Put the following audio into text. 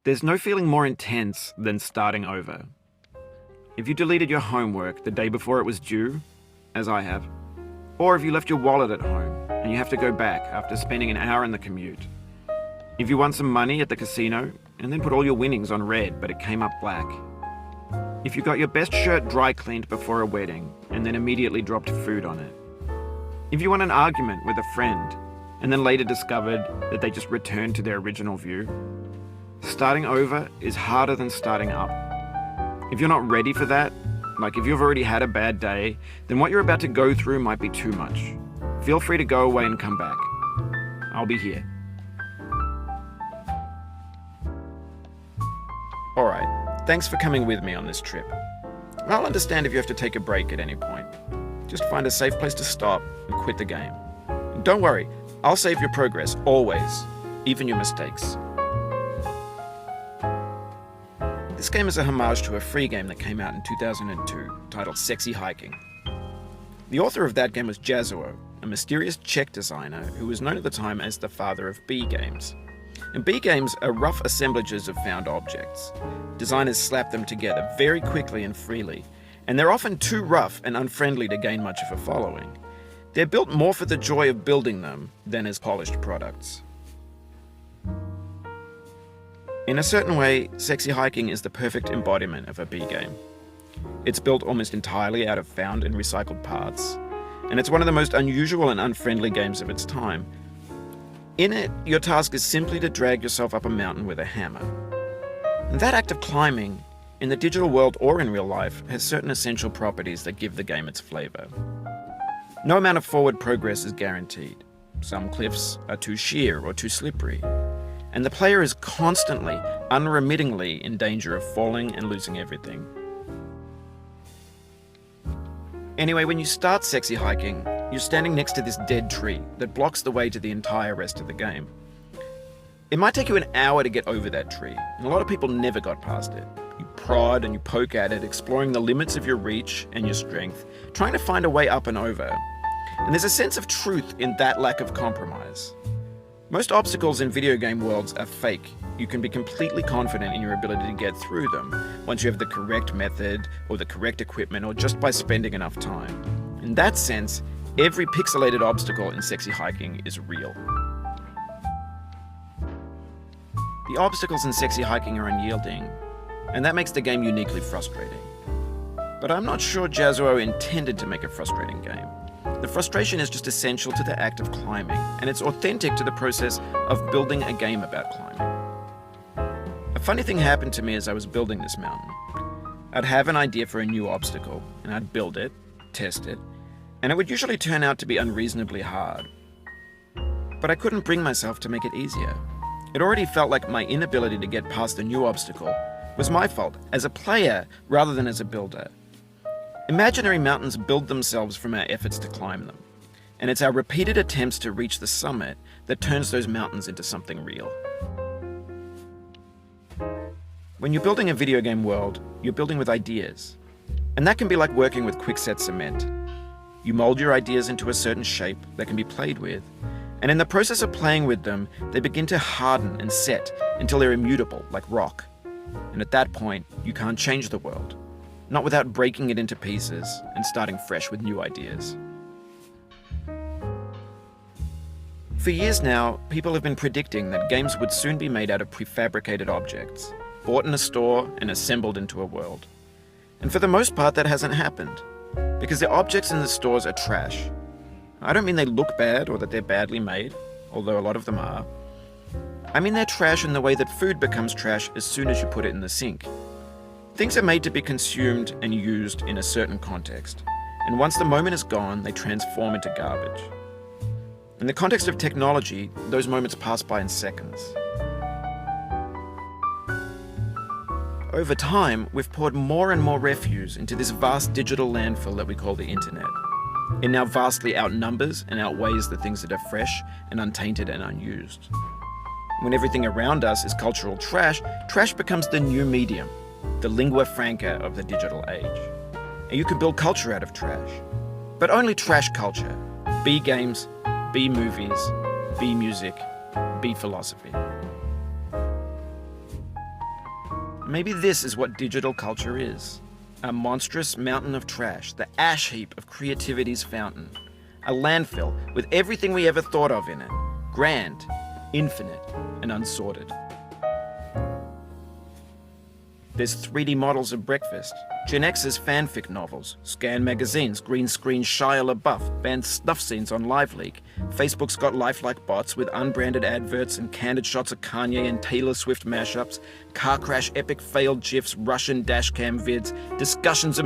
There's no feeling more intense than starting over. If you deleted your homework the day before it was due, as I have, or if you left your wallet at home and you have to go back after spending an hour in the commute. If you won some money at the casino and then put all your winnings on red but it came up black. If you got your best shirt dry cleaned before a wedding and then immediately dropped food on it. If you won an argument with a friend and then later discovered that they just returned to their original view. Starting over is harder than starting up. If you're not ready for that, like if you've already had a bad day, then what you're about to go through might be too much. Feel free to go away and come back. I'll be here. Alright, thanks for coming with me on this trip. I'll understand if you have to take a break at any point. Just find a safe place to stop and quit the game. And don't worry, I'll save your progress, always, even your mistakes. This game is a homage to a free game that came out in 2002, titled Sexy Hiking. The author of that game was Jazuo, a mysterious Czech designer who was known at the time as the father of B games. And B games are rough assemblages of found objects. Designers slap them together very quickly and freely, and they're often too rough and unfriendly to gain much of a following. They're built more for the joy of building them than as polished products. In a certain way, Sexy Hiking is the perfect embodiment of a B game. It's built almost entirely out of found and recycled parts, and it's one of the most unusual and unfriendly games of its time. In it, your task is simply to drag yourself up a mountain with a hammer. And that act of climbing, in the digital world or in real life, has certain essential properties that give the game its flavor. No amount of forward progress is guaranteed. Some cliffs are too sheer or too slippery. And the player is constantly, unremittingly in danger of falling and losing everything. Anyway, when you start Sexy Hiking, you're standing next to this dead tree that blocks the way to the entire rest of the game. It might take you an hour to get over that tree, and a lot of people never got past it. You prod and you poke at it, exploring the limits of your reach and your strength, trying to find a way up and over. And there's a sense of truth in that lack of compromise. Most obstacles in video game worlds are fake. You can be completely confident in your ability to get through them once you have the correct method or the correct equipment or just by spending enough time. In that sense, every pixelated obstacle in Sexy Hiking is real. The obstacles in Sexy Hiking are unyielding, and that makes the game uniquely frustrating. But I'm not sure Jazuo intended to make a frustrating game. The frustration is just essential to the act of climbing, and it's authentic to the process of building a game about climbing. A funny thing happened to me as I was building this mountain. I'd have an idea for a new obstacle, and I'd build it, test it, and it would usually turn out to be unreasonably hard. But I couldn't bring myself to make it easier. It already felt like my inability to get past the new obstacle was my fault as a player rather than as a builder. Imaginary mountains build themselves from our efforts to climb them, and it's our repeated attempts to reach the summit that turns those mountains into something real. When you're building a video game world, you're building with ideas, and that can be like working with quickset cement. You mold your ideas into a certain shape that can be played with, and in the process of playing with them, they begin to harden and set until they're immutable, like rock. And at that point, you can't change the world. Not without breaking it into pieces and starting fresh with new ideas. For years now, people have been predicting that games would soon be made out of prefabricated objects, bought in a store and assembled into a world. And for the most part, that hasn't happened, because the objects in the stores are trash. I don't mean they look bad or that they're badly made, although a lot of them are. I mean they're trash in the way that food becomes trash as soon as you put it in the sink. Things are made to be consumed and used in a certain context, and once the moment is gone, they transform into garbage. In the context of technology, those moments pass by in seconds. Over time, we've poured more and more refuse into this vast digital landfill that we call the internet. It now vastly outnumbers and outweighs the things that are fresh and untainted and unused. When everything around us is cultural trash, trash becomes the new medium, the lingua franca of the digital age. And you can build culture out of trash. But only trash culture. B games, B movies, B music, B philosophy. Maybe this is what digital culture is. A monstrous mountain of trash, the ash heap of creativity's fountain. A landfill with everything we ever thought of in it. Grand, infinite, and unsorted. There's 3D models of breakfast, Gen X's fanfic novels, Scan magazines, green screen Shia LaBeouf, banned snuff scenes on LiveLeak. Facebook's got lifelike bots with unbranded adverts and candid shots of Kanye and Taylor Swift mashups, car crash epic failed GIFs, Russian dashcam vids, discussions of